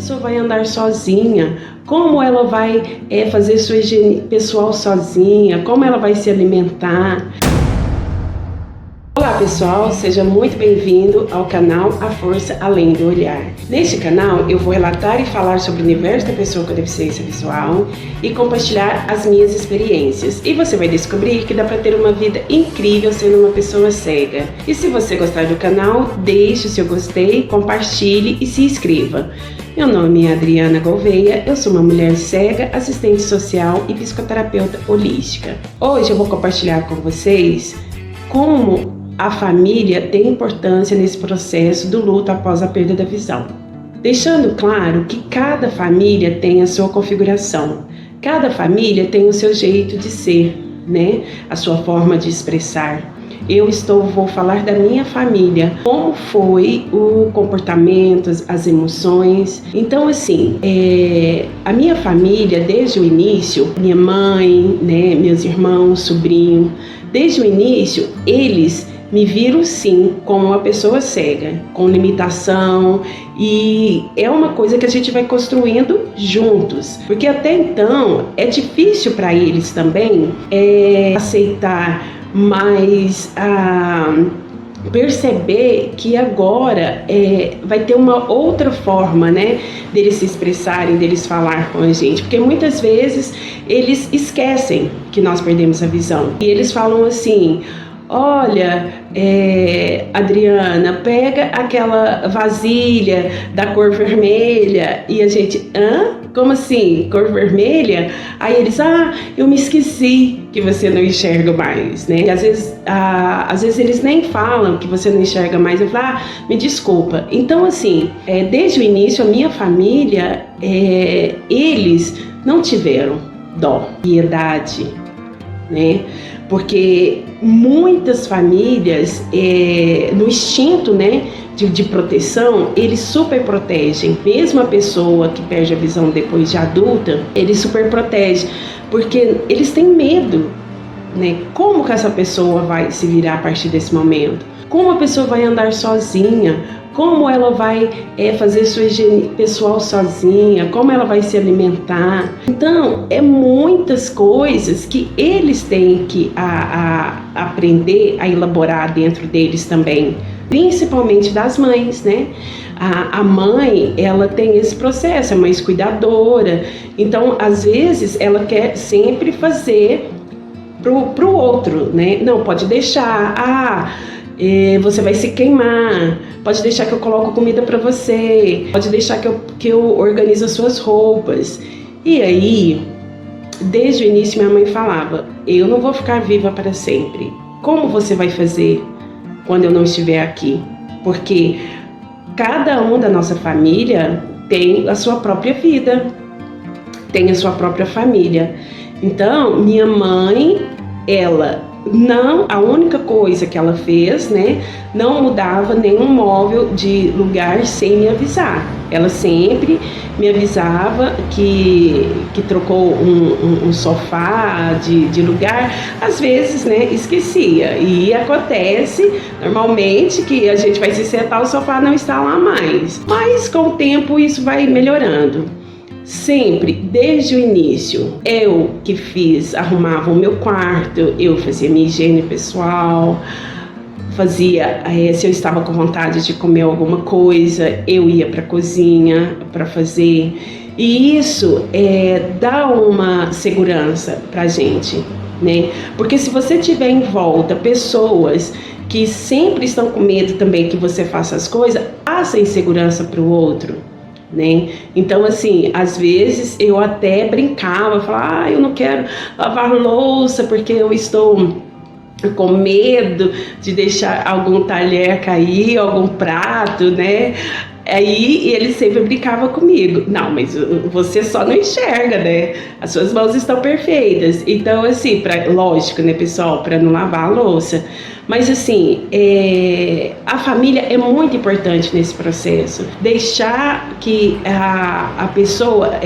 pessoa vai andar sozinha, como ela vai fazer sua higiene pessoal sozinha, como ela vai se alimentar. Olá pessoal, seja muito bem-vindo ao canal A Força Além do Olhar. Neste canal eu vou relatar e falar sobre o universo da pessoa com deficiência visual e compartilhar as minhas experiências. E você vai descobrir que dá para ter uma vida incrível sendo uma pessoa cega. E se você gostar do canal, deixe o seu gostei, compartilhe e se inscreva. Meu nome é Adriana Gouveia, eu sou uma mulher cega, assistente social e psicoterapeuta holística. Hoje eu vou compartilhar com vocês como a família tem importância nesse processo do luto após a perda da visão. Deixando claro que cada família tem a sua configuração, cada família tem o seu jeito de ser, né? A sua forma de expressar. Vou falar da minha família, como foi o comportamento, as emoções. Então, assim, a minha família, desde o início, minha mãe, né, meus irmãos, sobrinho, desde o início, eles me viram sim como uma pessoa cega, com limitação, e é uma coisa que a gente vai construindo juntos, porque até então é difícil para eles também aceitar, mas perceber que agora vai ter uma outra forma, né, deles se expressarem, deles falar com a gente, porque muitas vezes eles esquecem que nós perdemos a visão e eles falam assim: olha, Adriana, pega aquela vasilha da cor vermelha. E a gente, como assim, cor vermelha? Aí eles, eu me esqueci que você não enxerga mais, né? E às vezes eles nem falam que você não enxerga mais. Eu falo, me desculpa. Então, assim, desde o início, a minha família, eles não tiveram dó, piedade, né? Porque muitas famílias, no instinto, né, de proteção, eles super protegem. Mesmo a pessoa que perde a visão depois de adulta, eles super protegem, porque eles têm medo, né? Como que essa pessoa vai se virar a partir desse momento? Como a pessoa vai andar sozinha? Como ela vai fazer sua higiene pessoal sozinha, como ela vai se alimentar. Então, muitas coisas que eles têm que aprender a elaborar dentro deles também, principalmente das mães, né? A mãe, ela tem esse processo, é mais cuidadora, então, às vezes, ela quer sempre fazer pro outro, né? Não, pode deixar, você vai se queimar, pode deixar que eu coloco comida para você, pode deixar que eu organizo as suas roupas. E aí, desde o início minha mãe falava: eu não vou ficar viva para sempre. Como você vai fazer quando eu não estiver aqui? Porque cada um da nossa família tem a sua própria vida, tem a sua própria família. Então, minha mãe, a única coisa que ela fez, né, não mudava nenhum móvel de lugar sem me avisar. Ela sempre me avisava que trocou um sofá de lugar. Às vezes, né, esquecia. E acontece normalmente que a gente vai se sentar, o sofá não está lá mais. Mas com o tempo isso vai melhorando. Sempre, desde o início, eu que arrumava o meu quarto, eu fazia minha higiene pessoal, se eu estava com vontade de comer alguma coisa, eu ia para a cozinha para fazer. E isso dá uma segurança pra gente, né? Porque se você tiver em volta pessoas que sempre estão com medo também que você faça as coisas, passa insegurança para o outro, né? Então, assim, às vezes eu até brincava, falava: eu não quero lavar louça porque eu estou com medo de deixar algum talher cair, algum prato, né? Aí ele sempre brincava comigo: não, mas você só não enxerga, né? As suas mãos estão perfeitas. Então, assim, lógico, né, pessoal, para não lavar a louça. Mas assim, a família é muito importante nesse processo. Deixar que a pessoa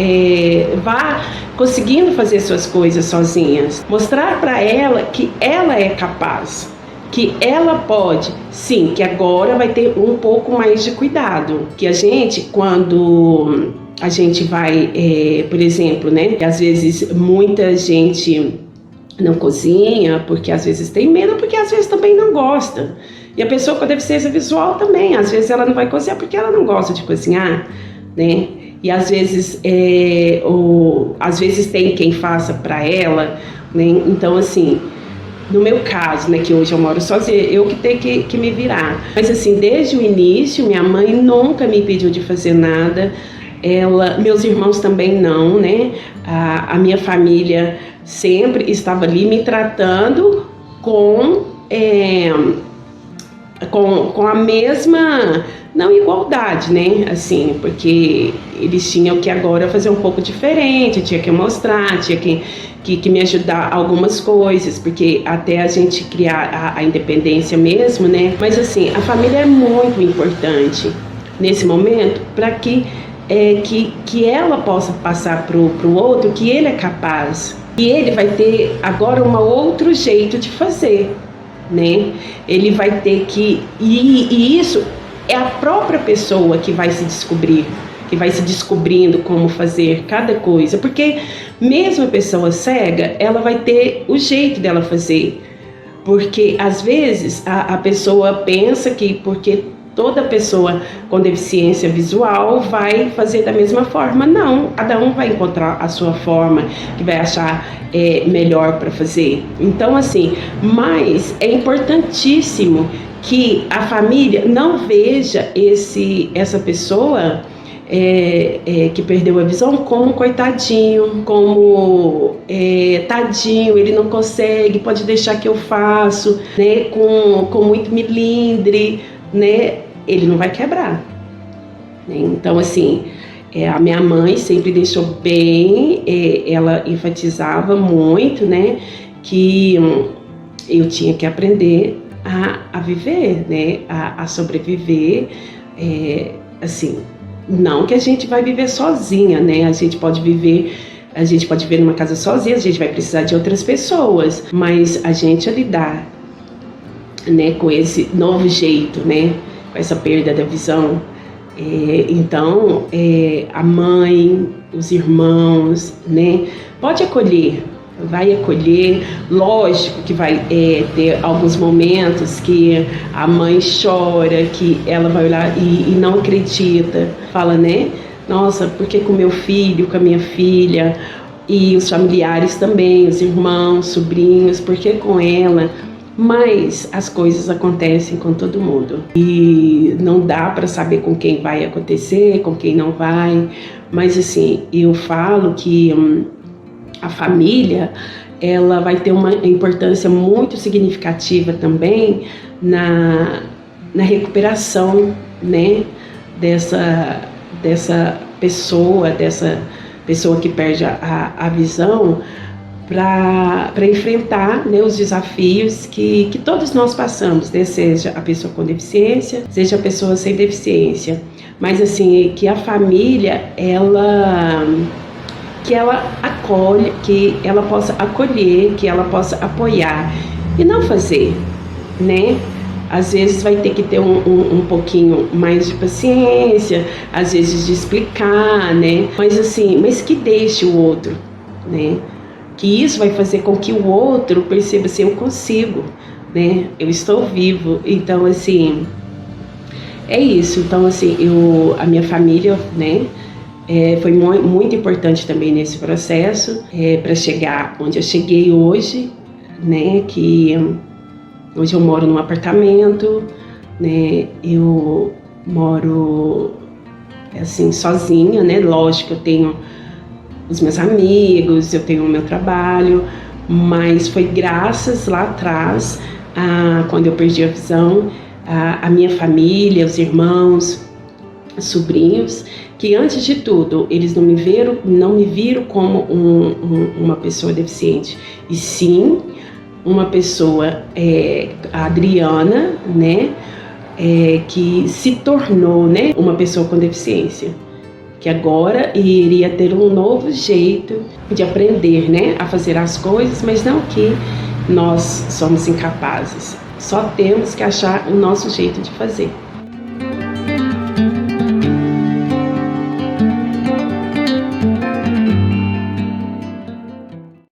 vá conseguindo fazer suas coisas sozinhas. Mostrar para ela que ela é capaz, que ela pode, sim, que agora vai ter um pouco mais de cuidado. Que a gente, quando a gente vai, por exemplo, né? Que às vezes muita gente não cozinha porque às vezes tem medo, porque às vezes também não gosta. E a pessoa com deficiência visual também, às vezes ela não vai cozinhar porque ela não gosta de cozinhar, né? E às vezes, às vezes tem quem faça para ela, né? Então, assim, no meu caso, né, que hoje eu moro sozinha, eu que tenho que me virar. Mas assim, desde o início, minha mãe nunca me pediu de fazer nada. Meus irmãos também não, né? A minha família sempre estava ali me tratando com a mesma, não igualdade, né? Assim, porque eles tinham que agora fazer um pouco diferente, tinha que mostrar, tinha que me ajudar algumas coisas, porque até a gente criar a independência mesmo, né? Mas assim, a família é muito importante nesse momento para que ela possa passar pro outro que ele é capaz. E ele vai ter agora um outro jeito de fazer, né? Ele vai ter que... E isso é a própria pessoa que vai se descobrir, que vai se descobrindo como fazer cada coisa. Porque mesmo a pessoa cega, ela vai ter o jeito dela fazer. Porque às vezes a pessoa pensa que porque toda pessoa com deficiência visual vai fazer da mesma forma. Não, cada um vai encontrar a sua forma que vai achar melhor para fazer. Então, assim, mas é importantíssimo que a família não veja essa pessoa que perdeu a visão como coitadinho, como tadinho, ele não consegue, pode deixar que eu faço, né, com muito milindre, né? Ele não vai quebrar, né? Então, assim, a minha mãe sempre deixou bem, ela enfatizava muito, né, que eu tinha que aprender a viver, né, a sobreviver, assim, não que a gente vai viver sozinha, né, a gente pode viver numa casa sozinha, a gente vai precisar de outras pessoas, mas a gente lidar, né, com esse novo jeito, né, com essa perda da visão, então a mãe, os irmãos, né, pode acolher, vai acolher. Lógico que vai ter alguns momentos que a mãe chora, que ela vai olhar e não acredita, fala, né, nossa, por que com meu filho, com a minha filha, e os familiares também, os irmãos, sobrinhos, por que com ela? Mas as coisas acontecem com todo mundo e não dá para saber com quem vai acontecer, com quem não vai. Mas assim, eu falo que a família, ela vai ter uma importância muito significativa também na recuperação, né, dessa pessoa que perde a visão, para enfrentar, né, os desafios que todos nós passamos, né, seja a pessoa com deficiência, seja a pessoa sem deficiência. Mas assim, que a família, que ela acolhe, que ela possa acolher, que ela possa apoiar e não fazer, né? Às vezes vai ter que ter um pouquinho mais de paciência, às vezes de explicar, né? Mas assim, mas que deixe o outro, né? Que isso vai fazer com que o outro perceba assim, eu consigo, né? Eu estou vivo. Então, assim, é isso. Então, assim, a minha família, né, foi muito importante também nesse processo, para chegar onde eu cheguei hoje, né? Que hoje eu moro num apartamento, né? Eu moro assim sozinha, né? Lógico, eu tenho os meus amigos, eu tenho o meu trabalho, mas foi graças lá atrás, quando eu perdi a visão, a minha família, os irmãos, os sobrinhos, que antes de tudo, eles não me viram como uma pessoa deficiente, e sim uma pessoa, a Adriana, né, que se tornou, né, uma pessoa com deficiência, que agora iria ter um novo jeito de aprender, né, a fazer as coisas, mas não que nós somos incapazes. Só temos que achar o nosso jeito de fazer.